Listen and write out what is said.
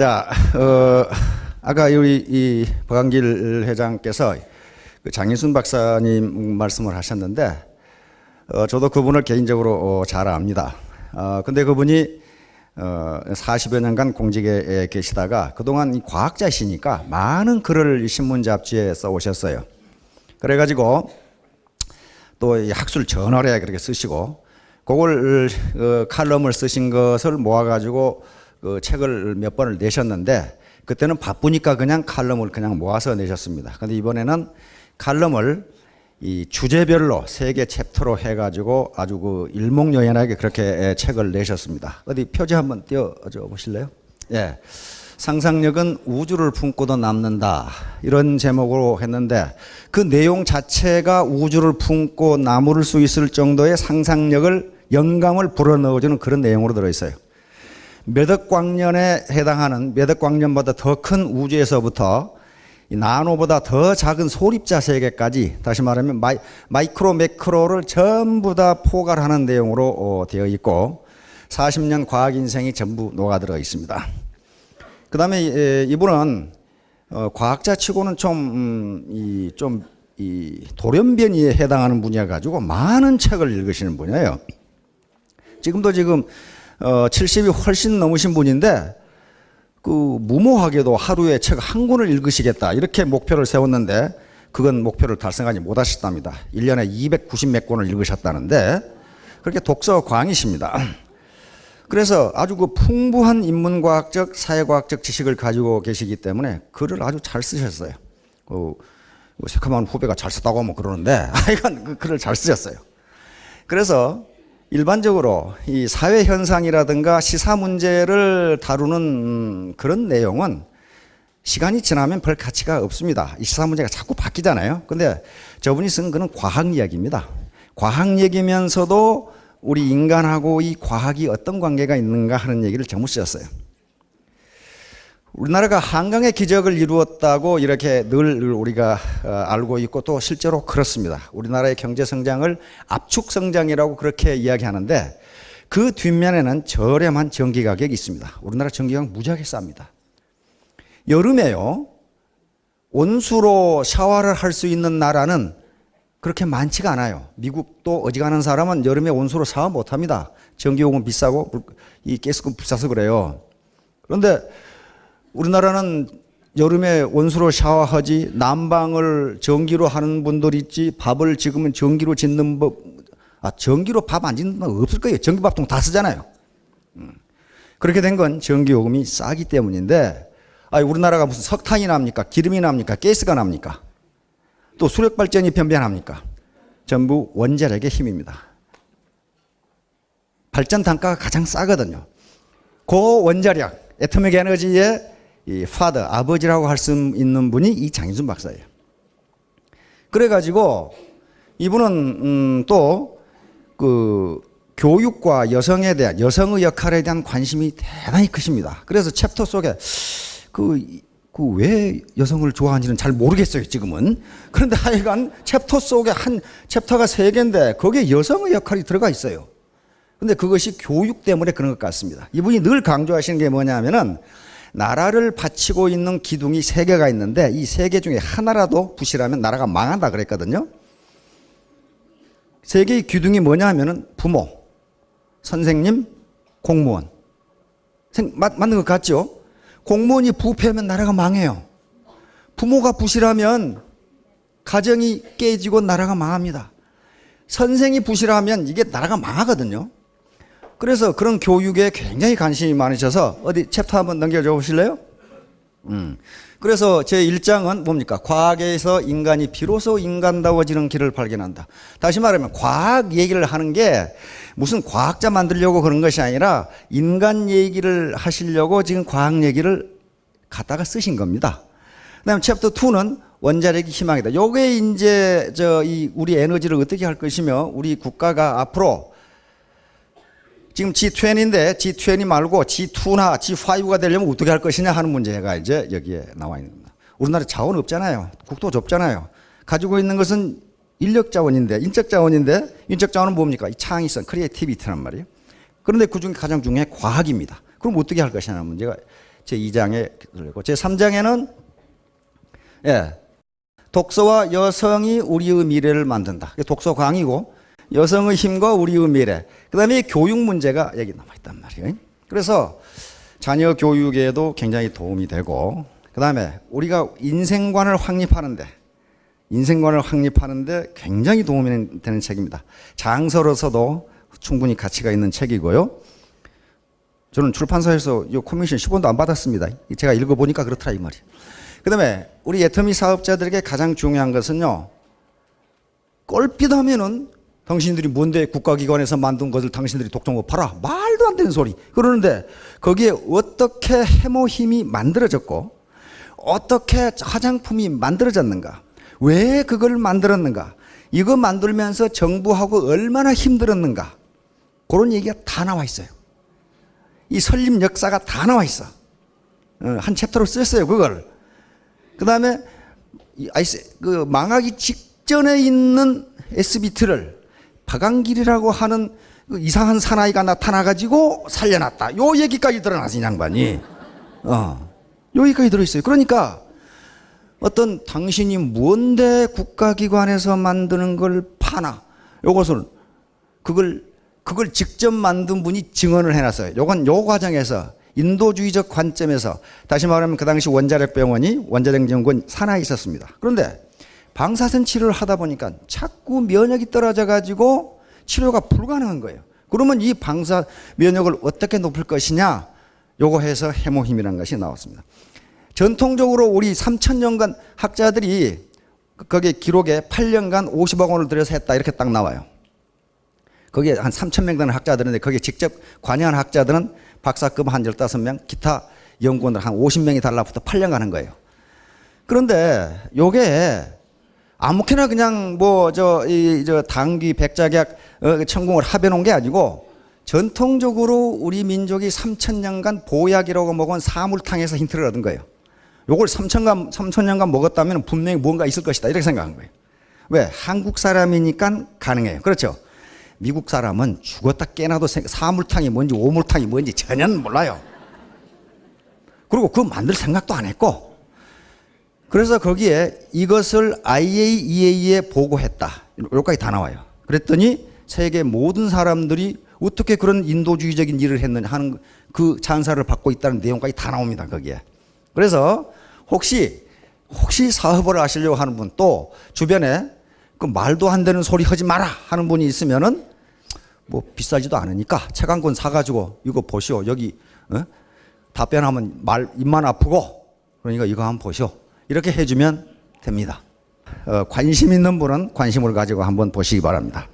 자, 아까 우리 이 박한길 회장께서 그 장인순 박사님 말씀을 하셨는데, 저도 그분을 개인적으로 잘 압니다. 근데 그분이 40여 년간 공직에 계시다가 그동안 이 과학자시니까 많은 글을 신문 잡지에 써오셨어요. 그래가지고 또 이 학술 저널에 그렇게 쓰시고, 그걸 칼럼을 쓰신 것을 모아가지고 그 책을 몇 번을 내셨는데, 그때는 바쁘니까 그냥 칼럼을 그냥 모아서 내셨습니다. 근데 이번에는 칼럼을 이 주제별로 3개 챕터로 해가지고 아주 그 일목요연하게 그렇게 책을 내셨습니다. 어디 표지 한번 띄워줘 보실래요? 예. 상상력은 우주를 품고도 남는다, 이런 제목으로 했는데, 그 내용 자체가 우주를 품고 남을 수 있을 정도의 상상력을, 영감을 불어넣어주는 그런 내용으로 들어있어요. 몇억 광년에 해당하는, 몇억 광년보다 더 큰 우주에서부터 나노보다 더 작은 소립자 세계까지, 다시 말하면 마이크로 매크로를 전부 다 포괄하는 내용으로 되어 있고, 40년 과학 인생이 전부 녹아들어 있습니다. 그 다음에 이분은 과학자 치고는 좀 돌연변이에 해당하는 분이어 가지고 많은 책을 읽으시는 분이에요. 지금 70이 훨씬 넘으신 분인데, 그 무모하게도 하루에 책 한 권을 읽으시겠다 이렇게 목표를 세웠는데, 그건 목표를 달성하지 못하셨답니다. 1년에 290 몇 권을 읽으셨다는데, 그렇게 독서 광이십니다. 그래서 아주 그 풍부한 인문과학적, 사회과학적 지식을 가지고 계시기 때문에 글을 아주 잘 쓰셨어요. 새카만 후배가 잘 썼다고 하면 그러는데, 이건 그 글을 잘 쓰셨어요. 그래서 일반적으로 이 사회 현상이라든가 시사 문제를 다루는 그런 내용은 시간이 지나면 별 가치가 없습니다. 이 시사 문제가 자꾸 바뀌잖아요. 근데 저분이 쓴 거는 과학 이야기입니다. 과학 얘기면서도 우리 인간하고 이 과학이 어떤 관계가 있는가 하는 얘기를 전부 쓰셨어요. 우리나라가 한강의 기적을 이루었다고 이렇게 늘 우리가 알고 있고, 또 실제로 그렇습니다. 우리나라의 경제 성장을 압축 성장이라고 그렇게 이야기하는데, 그 뒷면에는 저렴한 전기 가격이 있습니다. 우리나라 전기 가격 무지하게 쌉니다. 여름에요, 온수로 샤워를 할 수 있는 나라는 그렇게 많지가 않아요. 미국도 어지간한 사람은 여름에 온수로 샤워 못 합니다. 전기요금 비싸고 이 가스금 비싸서 그래요. 그런데 우리나라는 여름에 온수로 샤워하지, 난방을 전기로 하는 분들 있지, 밥을 지금은 전기로 짓는 법, 전기로 밥 안 짓는 법 없을 거예요. 전기밥통 다 쓰잖아요. 그렇게 된 건 전기요금이 싸기 때문인데, 우리나라가 무슨 석탄이 납니까? 기름이 납니까? 가스가 납니까? 또 수력발전이 변변합니까? 전부 원자력의 힘입니다. 발전 단가가 가장 싸거든요. 그 원자력, 애토믹 에너지의 이 파더, 아버지라고 할 수 있는 분이 이 장인순 박사예요. 그래가지고 이분은 또 그 교육과 여성에 대한, 여성의 역할에 대한 관심이 대단히 크십니다. 그래서 챕터 속에 왜 여성을 좋아하는지는 잘 모르겠어요, 지금은. 그런데 하여간 챕터 속에 한 챕터가 3개인데 거기에 여성의 역할이 들어가 있어요. 근데 그것이 교육 때문에 그런 것 같습니다. 이분이 늘 강조하시는 게 뭐냐면은, 나라를 바치고 있는 기둥이 3개가 있는데, 이 3개 중에 하나라도 부실하면 나라가 망한다 그랬거든요. 3개의 기둥이 뭐냐 하면은 부모, 선생님, 공무원. 맞는 것 같죠? 공무원이 부패하면 나라가 망해요. 부모가 부실하면 가정이 깨지고 나라가 망합니다. 선생이 부실하면 이게 나라가 망하거든요. 그래서 그런 교육에 굉장히 관심이 많으셔서, 어디 챕터 한번 넘겨줘 보실래요? 그래서 제 1장은 뭡니까? 과학에서 인간이 비로소 인간다워지는 길을 발견한다. 다시 말하면 과학 얘기를 하는 게 무슨 과학자 만들려고 그런 것이 아니라, 인간 얘기를 하시려고 지금 과학 얘기를 갖다가 쓰신 겁니다. 그 다음에 챕터 2는 원자력이 희망이다. 요게 이제 우리 에너지를 어떻게 할 것이며, 우리 국가가 앞으로 지금 G20인데 G20 말고 G2나 G5가 되려면 어떻게 할 것이냐 하는 문제가 이제 여기에 나와 있는 겁니다. 우리나라 자원 없잖아요. 국토 좁잖아요. 가지고 있는 것은 인력 자원인데, 인적 자원인데, 인적 자원은 뭡니까? 이 창의성, 크리에이티비티란 말이에요. 그런데 그 중에 가장 중요한 과학입니다. 그럼 어떻게 할 것이냐는 문제가 제2장에 들리고 제3장에는 예, 독서와 여성이 우리의 미래를 만든다. 독서 강의고 여성의 힘과 우리의 미래. 그다음에 교육 문제가 여기 남아 있단 말이에요. 그래서 자녀 교육에도 굉장히 도움이 되고 그다음에 우리가 인생관을 확립하는데 굉장히 도움이 되는 책입니다. 장서로서도 충분히 가치가 있는 책이고요. 저는 출판사에서 이 커미션 10원도 안 받았습니다. 제가 읽어보니까 그렇더라 이 말이에요. 그다음에 우리 애터미 사업자들에게 가장 중요한 것은요. 껄핏하면은 당신들이 뭔데 국가기관에서 만든 것을 당신들이 독점으로 팔아. 말도 안 되는 소리. 그러는데 거기에 어떻게 해모 힘이 만들어졌고 어떻게 화장품이 만들어졌는가. 왜 그걸 만들었는가. 이거 만들면서 정부하고 얼마나 힘들었는가. 그런 얘기가 다 나와 있어요. 이 설립 역사가 다 나와 있어. 한 챕터로 썼어요 그걸. 그 다음에 그 망하기 직전에 있는 SBT를 박한길이라고 하는 그 이상한 사나이가 나타나가지고 살려놨다. 요 얘기까지 드러났어 이 양반이. 여기까지 들어있어요. 그러니까 어떤 당신이 뭔데 국가기관에서 만드는 걸 파나. 요것을 그걸 직접 만든 분이 증언을 해놨어요. 요건 요 과정에서 인도주의적 관점에서 다시 말하면 그 당시 원자력병원이 원자력연구원 산하에 있었습니다. 그런데 방사선 치료를 하다 보니까 자꾸 면역이 떨어져 가지고 치료가 불가능한 거예요. 그러면 이 방사 면역을 어떻게 높일 것이냐 요거 해서 해모힘이라는 것이 나왔습니다. 전통적으로 우리 3,000년간 학자들이 거기에 기록에 8년간 50억 원을 들여서 했다 이렇게 딱 나와요. 거기에 한 3,000명 되는 학자들인데 거기에 직접 관여한 학자들은 박사급 한 15명, 기타 연구원들 한 50명이 달라붙어 8년 가는 거예요. 그런데 요게 아무렇게나 그냥 저 당귀 백작약 천공을 합해 놓은 게 아니고 전통적으로 우리 민족이 3,000년간 보약이라고 먹은 사물탕에서 힌트를 얻은 거예요. 요걸 3,000년간 먹었다면 분명히 뭔가 있을 것이다 이렇게 생각한 거예요. 왜? 한국 사람이니까 가능해요. 그렇죠? 미국 사람은 죽었다 깨나도 사물탕이 뭔지 오물탕이 뭔지 전혀 몰라요. 그리고 그거 만들 생각도 안 했고 그래서 거기에 이것을 IAEA에 보고했다. 여기까지 다 나와요. 그랬더니 세계 모든 사람들이 어떻게 그런 인도주의적인 일을 했느냐 하는 그 찬사를 받고 있다는 내용까지 다 나옵니다. 거기에. 그래서 혹시 사업을 하시려고 하는 분 또 주변에 그 말도 안 되는 소리 하지 마라 하는 분이 있으면은 뭐 비싸지도 않으니까 책 한 권 사가지고 이거 보시오. 여기 답변하면 입만 아프고 그러니까 이거 한번 보시오. 이렇게 해주면 됩니다. 관심 있는 분은 관심을 가지고 한번 보시기 바랍니다.